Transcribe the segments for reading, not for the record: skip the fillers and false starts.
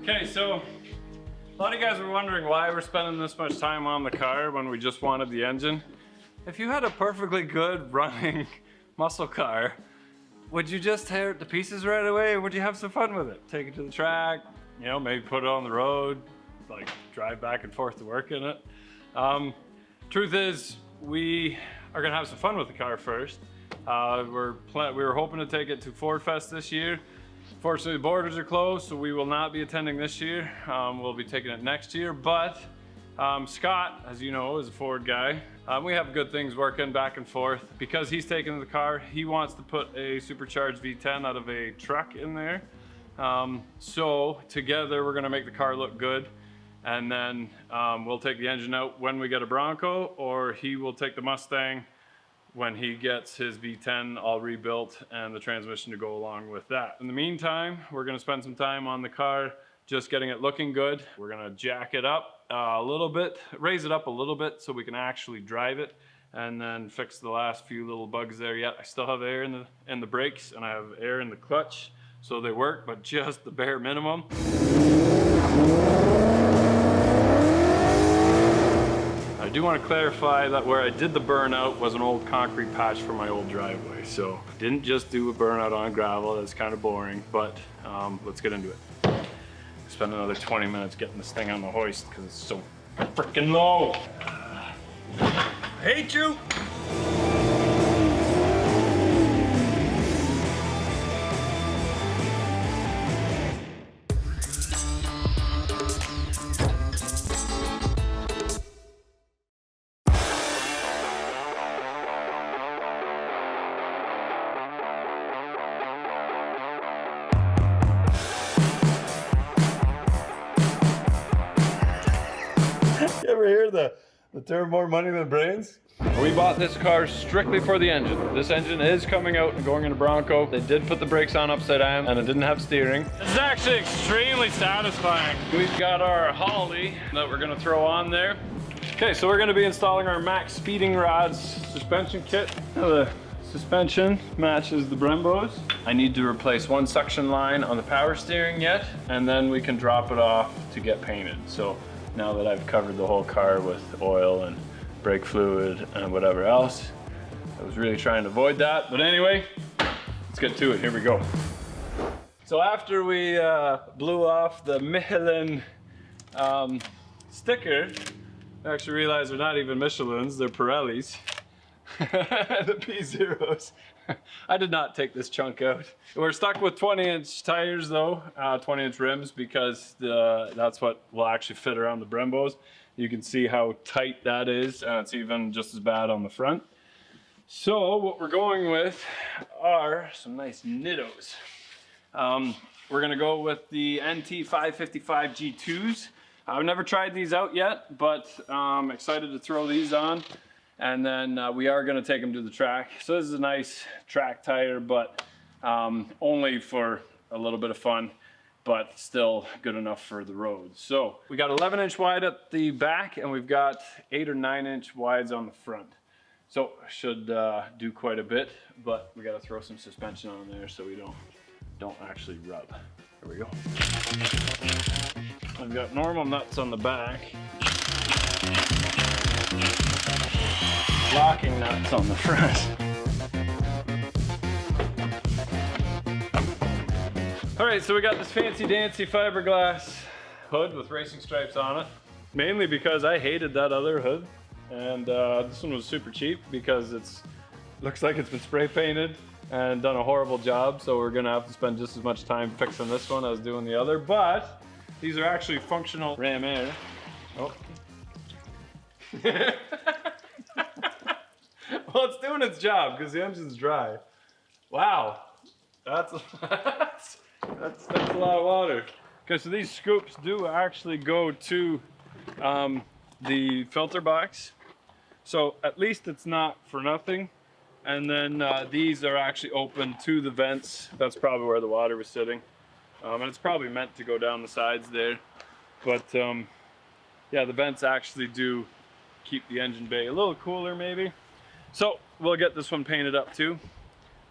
Okay, so a lot of you guys were wondering why we're spending this much time on the car when we just wanted the engine. If you had a perfectly good running muscle car, would you just tear it to pieces right away, or would you have some fun with it? Take it to the track, you know, maybe put it on the road, like drive back and forth to work in it. Truth is, we are gonna have some fun with the car first. We were hoping to take it to Ford Fest this year. Fortunately, the borders are closed, so we will not be attending this year. We'll be taking it next year, but Scott, as you know, is a Ford guy. We have good things working back and forth. Because he's taking the car, he wants to put a supercharged V10 out of a truck in there. So together we're gonna make the car look good. And then we'll take the engine out when we get a Bronco, or he will take the Mustang when he gets his V10 all rebuilt and the transmission to go along with that. In the meantime, we're gonna spend some time on the car, just getting it looking good. We're gonna jack it up a little bit, raise it up a little bit so we can actually drive it, and then fix the last few little bugs there yet. I still have air in the brakes, and I have air in the clutch, so they work, but just the bare minimum. I do want to clarify that where I did the burnout was an old concrete patch for my old driveway. So I didn't just do a burnout on gravel. That's kind of boring, but let's get into it. Spend another 20 minutes getting this thing on the hoist because it's so freaking low. I hate you. You ever hear the term more money than brains? We bought this car strictly for the engine. This engine is coming out and going in a Bronco. They did put the brakes on upside down and it didn't have steering. This is actually extremely satisfying. We've got our Holly that we're gonna throw on there. Okay, so we're gonna be installing our MaXpeedingRods suspension kit. The suspension matches the Brembos. I need to replace one suction line on the power steering yet, and then we can drop it off to get painted. So now that I've covered the whole car with oil and brake fluid and whatever else, I was really trying to avoid that. But anyway, let's get to it. Here we go. So after we blew off the Michelin sticker, I actually realized they're not even Michelins, they're Pirellis. The P0s. I did not take this chunk out. We're stuck with 20-inch tires though, 20-inch rims, because that's what will actually fit around the Brembos. You can see how tight that is, and it's even just as bad on the front. So what we're going with are some nice Nittos. We're gonna go with the NT555 G2s. I've never tried these out yet, but I'm excited to throw these on. And then we are gonna take them to the track. So this is a nice track tire, but only for a little bit of fun, but still good enough for the road. So we got 11-inch wide at the back, and we've got 8 or 9-inch wides on the front. So should do quite a bit, but we gotta throw some suspension on there so we don't actually rub. There we go. I've got normal nuts on the back. Locking nuts on the front. All right, so we got this fancy dancy fiberglass hood with racing stripes on it, mainly because I hated that other hood, and this one was super cheap because looks like it's been spray painted and done a horrible job, so we're gonna have to spend just as much time fixing this one as doing the other, but these are actually functional ram air. Oh. Well, it's doing its job because the engine's dry. Wow, that's a lot of water. Okay, so these scoops do actually go to the filter box. So at least it's not for nothing. And then these are actually open to the vents. That's probably where the water was sitting. And it's probably meant to go down the sides there. But yeah, the vents actually do keep the engine bay a little cooler maybe. So we'll get this one painted up too.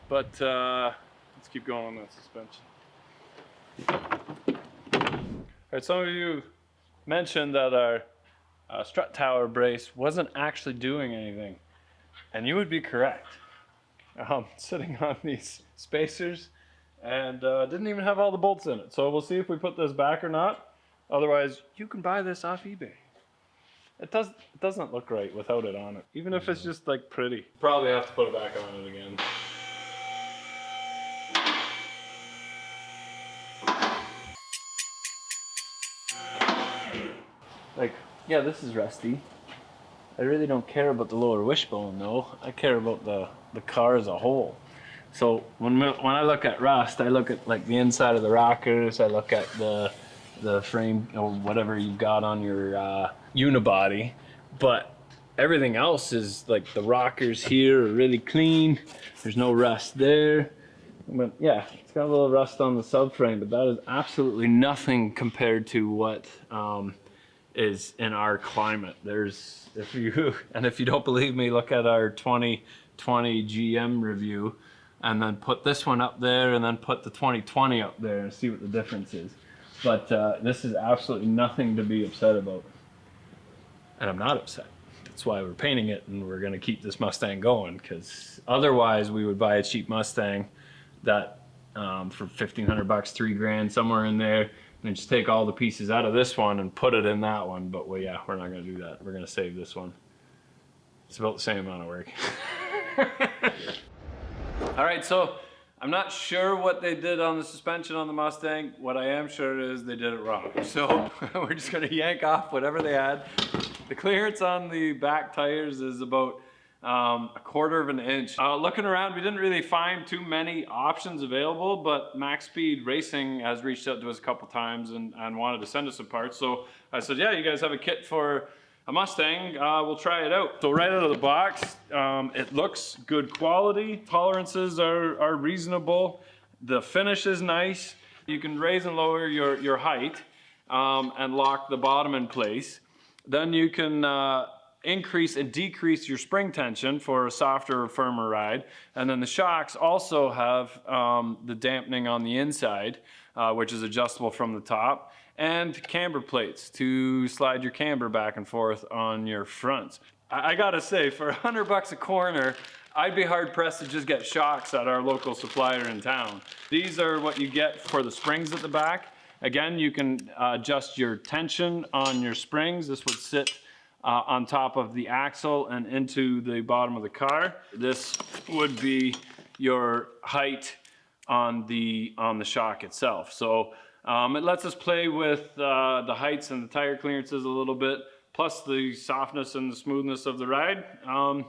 But let's keep going on that suspension. right, some of you mentioned that our strut tower brace wasn't actually doing anything, and you would be correct. Sitting on these spacers and didn't even have all the bolts in it. So we'll see if we put this back or not. Otherwise, you can buy this off eBay. It doesn't look right without it on it, even if it's just like pretty. Probably have to put it back on it again. Like, yeah, this is rusty. I really don't care about the lower wishbone though. I care about the car as a whole. So when I look at rust, I look at like the inside of the rockers, I look at the frame or whatever you've got on your unibody, but everything else is like the rockers here are really clean. There's no rust there. But yeah, it's got a little rust on the subframe, but that is absolutely nothing compared to what is in our climate. If you don't believe me, look at our 2020 GM review and then put this one up there and then put the 2020 up there and see what the difference is. But this is absolutely nothing to be upset about. And I'm not upset. That's why we're painting it, and we're gonna keep this Mustang going, because otherwise we would buy a cheap Mustang that for 1,500 bucks, 3 grand, somewhere in there, and just take all the pieces out of this one and put it in that one. But well, yeah, we're not gonna do that. We're gonna save this one. It's about the same amount of work. All right, so I'm not sure what they did on the suspension on the Mustang. What I am sure is they did it wrong. So we're just gonna yank off whatever they had. The clearance on the back tires is about 1/4 of an inch. Looking around, we didn't really find too many options available, but MaXpeed Racing has reached out to us a couple times and wanted to send us some parts. So I said, yeah, you guys have a kit for a Mustang, we'll try it out. So right out of the box, it looks good quality. Tolerances are reasonable. The finish is nice. You can raise and lower your height and lock the bottom in place. Then you can increase and decrease your spring tension for a softer or firmer ride. And then the shocks also have the dampening on the inside, which is adjustable from the top, and camber plates to slide your camber back and forth on your fronts. I gotta say, for 100 bucks a corner, I'd be hard pressed to just get shocks at our local supplier in town. These are what you get for the springs at the back. Again, you can adjust your tension on your springs. This would sit on top of the axle and into the bottom of the car. This would be your height on the shock itself. So it lets us play with the heights and the tire clearances a little bit, plus the softness and the smoothness of the ride.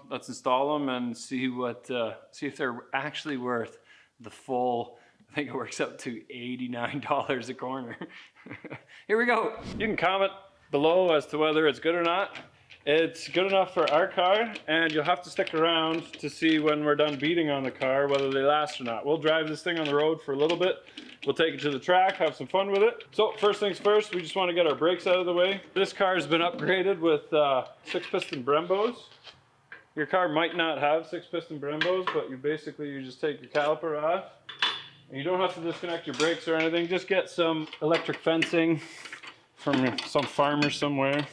Let's install them and see if they're actually worth the full, I think it works up to $89 a corner. Here we go. You can comment below as to whether it's good or not. It's good enough for our car, and you'll have to stick around to see when we're done beating on the car whether they last or not. We'll drive this thing on the road for a little bit. We'll take it to the track, have some fun with it. So first things first, we just want to get our brakes out of the way. This car has been upgraded with 6-piston Brembos. Your car might not have 6-piston Brembos, but you just take your caliper off. And you don't have to disconnect your brakes or anything. Just get some electric fencing from some farmer somewhere.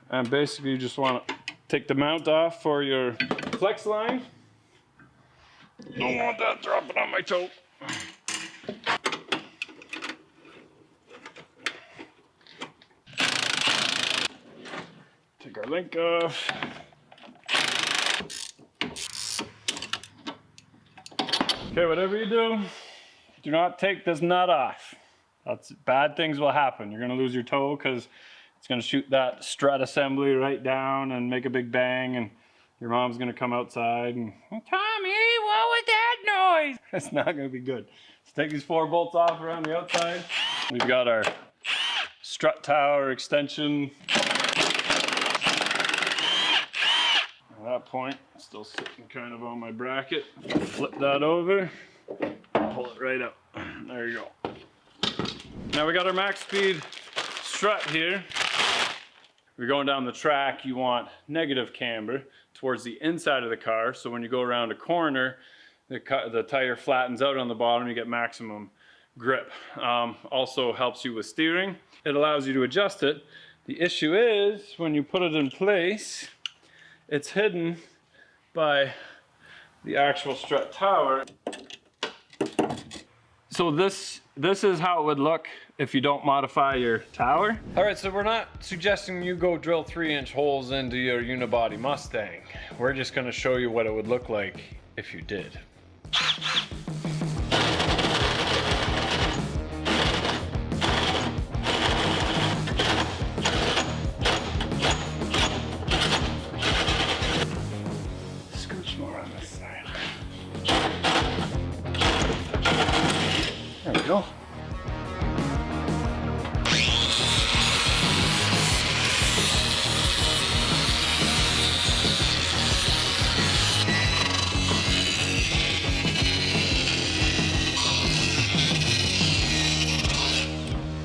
And basically you just want to take the mount off for your flex line. Don't want that dropping on my toe. Take our link off. Okay, whatever you do not take this nut off. Bad things will happen. You're gonna lose your toe because it's gonna shoot that strut assembly right down and make a big bang, and your mom's gonna come outside and, Tommy, what was that noise? It's not gonna be good. Let's take these 4 bolts off around the outside. We've got our strut tower extension. At that point, it's still sitting kind of on my bracket. Flip that over, pull it right up. There you go. Now we got our MaXpeed strut here. If you're going down the track, you want negative camber towards the inside of the car, so when you go around a corner, the tire flattens out on the bottom, you get maximum grip. Also helps you with steering. It allows you to adjust it. The issue is when you put it in place, it's hidden by the actual strut tower. So this is how it would look if you don't modify your tower. All right, so we're not suggesting you go drill 3-inch holes into your unibody Mustang. We're just gonna show you what it would look like if you did. Scooch more on this side. There we go.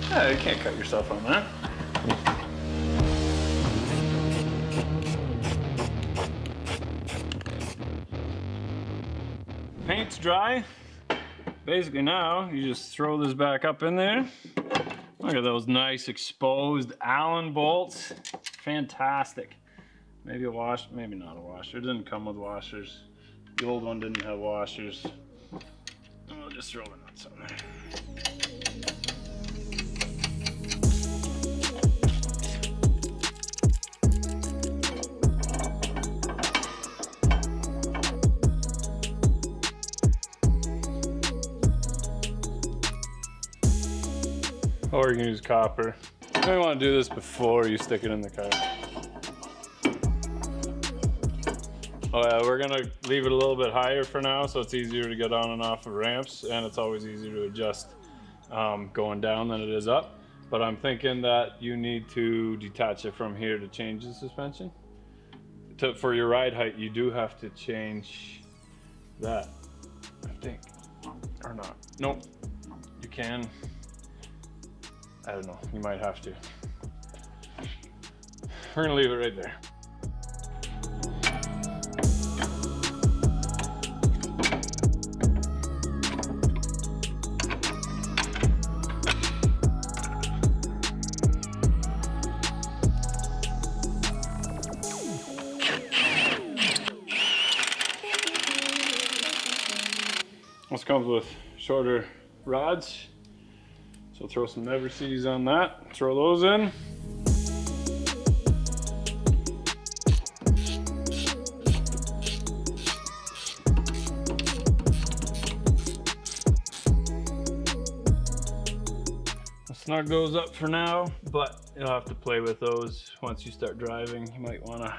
Yeah, you can't cut yourself on that. Paint's dry. Basically now, you just throw this back up in there. Look at those nice exposed Allen bolts. Fantastic. Maybe a wash, maybe not a washer. It didn't come with washers. The old one didn't have washers. We'll just throw the nuts on there. Or you can use copper. You may want to do this before you stick it in the car. Oh yeah, we're gonna leave it a little bit higher for now so it's easier to get on and off of ramps, and it's always easier to adjust going down than it is up. But I'm thinking that you need to detach it from here to change the suspension. For your ride height, you do have to change that, I think. Or not. Nope, you can. I don't know, you might have to. We're gonna leave it right there. This comes with shorter rods. So throw some never sees on that, throw those in. I'll snug those up for now, but you'll have to play with those once you start driving. You might wanna,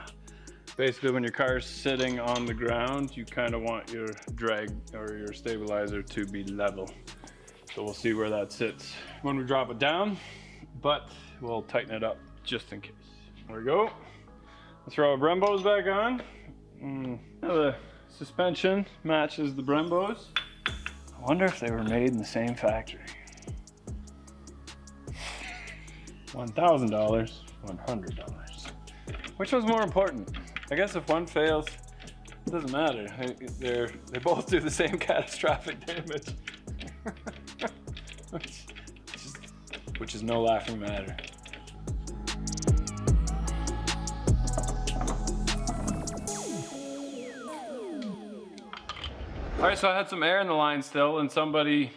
basically when your car's sitting on the ground, you kinda want your drag or your stabilizer to be level. So we'll see where that sits when we drop it down, but we'll tighten it up just in case. There we go. Let's throw our Brembos back on. The suspension matches the Brembos. I wonder if they were made in the same factory. $1,000, $100. Which was more important? I guess if one fails, it doesn't matter. They both do the same catastrophic damage. Which is no laughing matter. All right, so I had some air in the line still, and somebody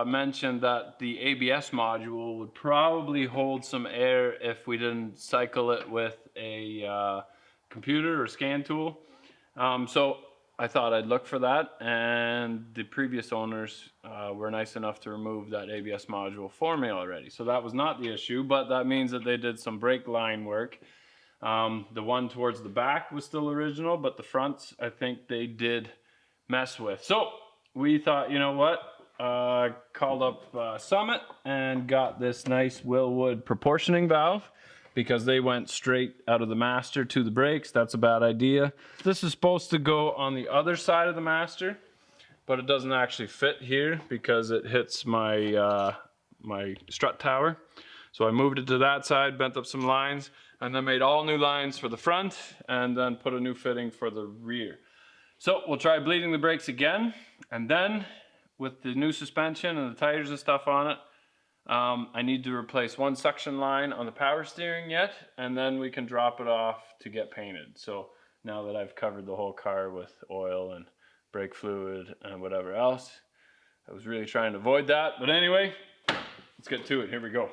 mentioned that the ABS module would probably hold some air if we didn't cycle it with a computer or scan tool. So I thought I'd look for that, and the previous owners were nice enough to remove that ABS module for me already. So that was not the issue, but that means that they did some brake line work. The one towards the back was still original, but the fronts, I think they did mess with. So we thought, you know what? Called up Summit and got this nice Willwood proportioning valve, because they went straight out of the master to the brakes. That's a bad idea. This is supposed to go on the other side of the master, but it doesn't actually fit here because it hits my my strut tower. So I moved it to that side, bent up some lines, and then made all new lines for the front, and then put a new fitting for the rear. So we'll try bleeding the brakes again, and then with the new suspension and the tires and stuff on it. I need to replace one suction line on the power steering yet, and then we can drop it off to get painted. So now that I've covered the whole car with oil and brake fluid and whatever else, I was really trying to avoid that. But anyway, let's get to it. Here we go.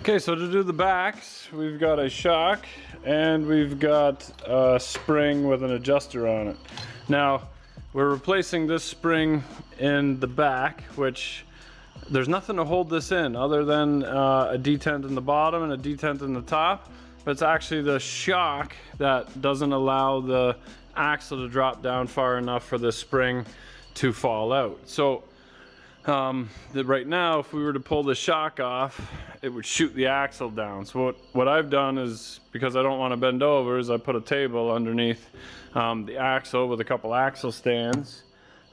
Okay, so to do the backs, we've got a shock and we've got a spring with an adjuster on it. Now, we're replacing this spring in the back, which there's nothing to hold this in other than a detent in the bottom and a detent in the top. But it's actually the shock that doesn't allow the axle to drop down far enough for the spring to fall out. So right now, if we were to pull the shock off, it would shoot the axle down. So what I've done is, because I don't want to bend over, is I put a table underneath the axle with a couple axle stands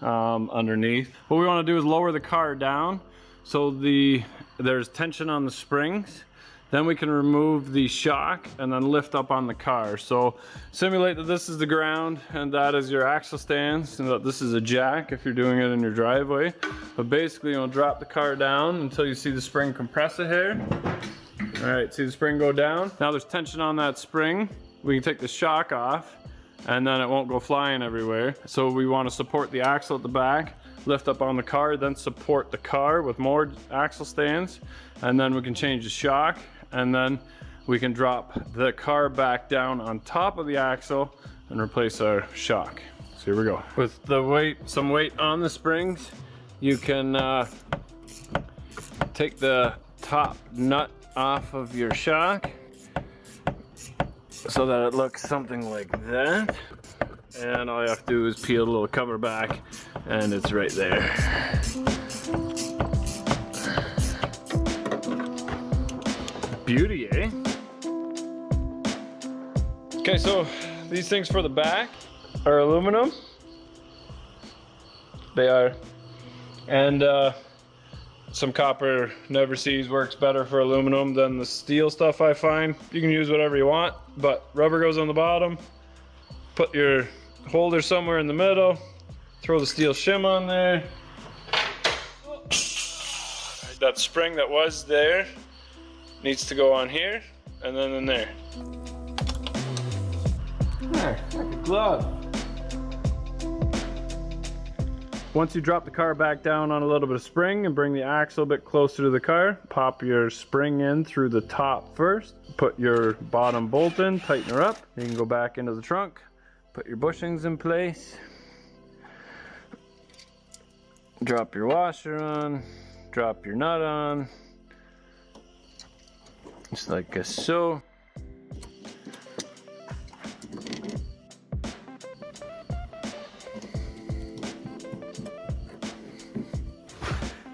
underneath. What we want to do is lower the car down so there's tension on the springs. Then we can remove the shock and then lift up on the car. So simulate that this is the ground and that is your axle stands, and that this is a jack if you're doing it in your driveway. But basically you'll drop the car down until you see the spring compress it here. All right, see the spring go down? Now there's tension on that spring. We can take the shock off and then it won't go flying everywhere. So we want to support the axle at the back, lift up on the car, then support the car with more axle stands, and then we can change the shock, and then we can drop the car back down on top of the axle and replace our shock. So here we go. With some weight on the springs, you can take the top nut off of your shock so that it looks something like that. And all you have to do is peel the little cover back and it's right there. Beauty, eh? Okay, so these things for the back are aluminum. They are. And some copper never sees works better for aluminum than the steel stuff, I find. You can use whatever you want, but rubber goes on the bottom. Put your holder somewhere in the middle. Throw the steel shim on there. That spring that was there needs to go on here and then in there. There, like a glove. Once you drop the car back down on a little bit of spring and bring the axle a bit closer to the car, pop your spring in through the top first, put your bottom bolt in, tighten her up. You can go back into the trunk, put your bushings in place, drop your washer on, drop your nut on, just like so.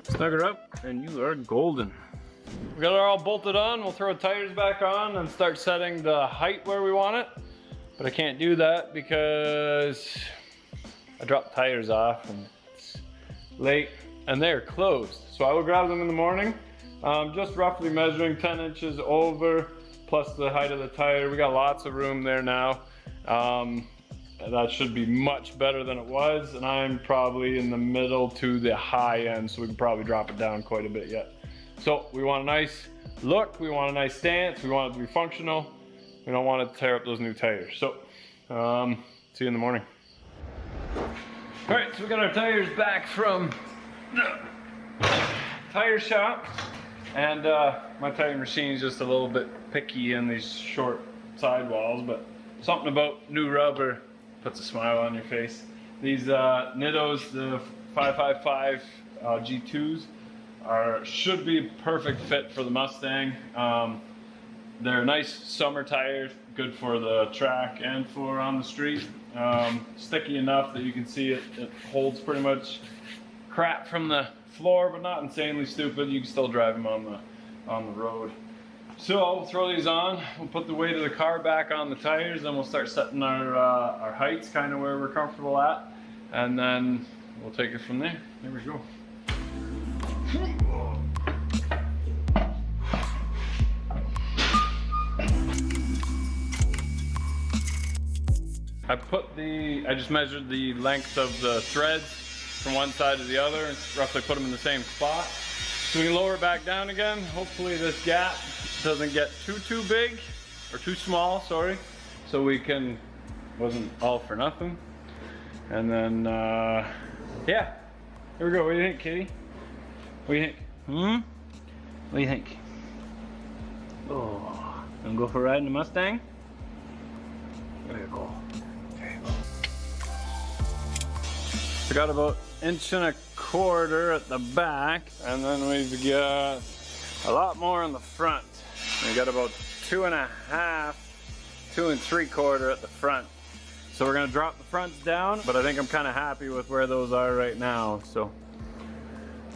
Snug her up and you are golden. We got it all bolted on. We'll throw tires back on and start setting the height where we want it. But I can't do that because I dropped tires off and it's late and they're closed. So I will grab them in the morning. Just roughly measuring 10 inches over plus the height of the tire. We got lots of room there now. That should be much better than it was, and I'm probably in the middle to the high end, so we can probably drop it down quite a bit yet. So we want a nice look, we want a nice stance, we want it to be functional. We don't want to tear up those new tires. So see you in the morning. All right, so we got our tires back from the tire shop, and my tire machine is just a little bit picky in these short sidewalls, but something about new rubber puts a smile on your face. These Nittos, the 555 G2s, should be a perfect fit for the Mustang. They're nice summer tires, good for the track and for on the street. Sticky enough that you can see it holds pretty much crap from the floor, but not insanely stupid. You can still drive them on the road. So I'll throw these on, we'll put the weight of the car back on the tires, then we'll start setting our heights kind of where we're comfortable at, and then we'll take it from there. There we go. I just measured the length of the threads from one side to the other and roughly put them in the same spot. So we can lower it back down again. Hopefully this gap doesn't get too big, or too small, sorry. So we can, wasn't all for nothing. And then, yeah, here we go. What do you think, Kitty? What do you think? What do you think? Oh, gonna go for a ride in the Mustang? There you go. I got about 1.25 inches at the back, and then we've got a lot more on the front. We got about 2.5, 2 3/4 at the front. So we're gonna drop the fronts down, but I think I'm kind of happy with where those are right now. So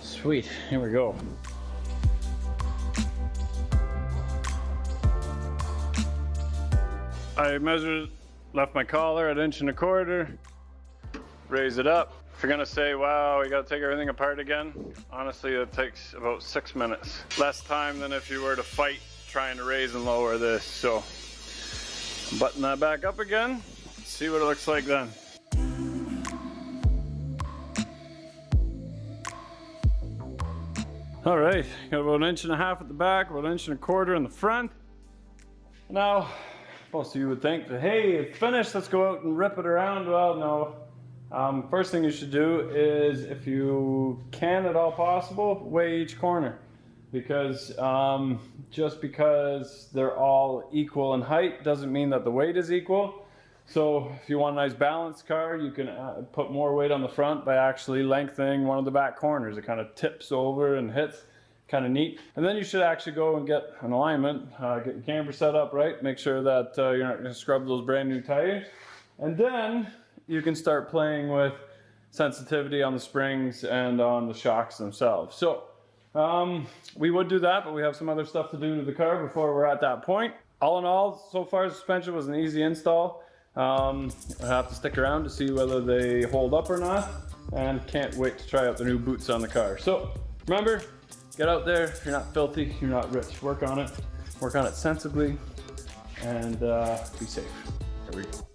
sweet, here we go. I measured, left my collar at 1.25 inches, raise it up. If you're gonna say, wow, we gotta take everything apart again, honestly, it takes about 6 minutes. Less time than if you were to fight trying to raise and lower this. So, button that back up again, see what it looks like then. All right, got about 1.5 inches at the back, about 1.25 inches in the front. Now, most of you would think that, hey, it's finished, let's go out and rip it around. Well, no. First thing you should do is, if you can at all possible, weigh each corner, because just because they're all equal in height doesn't mean that the weight is equal. So if you want a nice balanced car, you can put more weight on the front by actually lengthening one of the back corners. It kind of tips over and hits, kind of neat. And then you should actually go and get an alignment, get your camber set up right, make sure that you're not going to scrub those brand new tires, and then you can start playing with sensitivity on the springs and on the shocks themselves. So we would do that, but we have some other stuff to do to the car before we're at that point. All in all, so far the suspension was an easy install. I have to stick around to see whether they hold up or not, and can't wait to try out the new boots on the car. So remember, get out there. If you're not filthy, you're not rich. Work on it sensibly, and be safe. Here we go.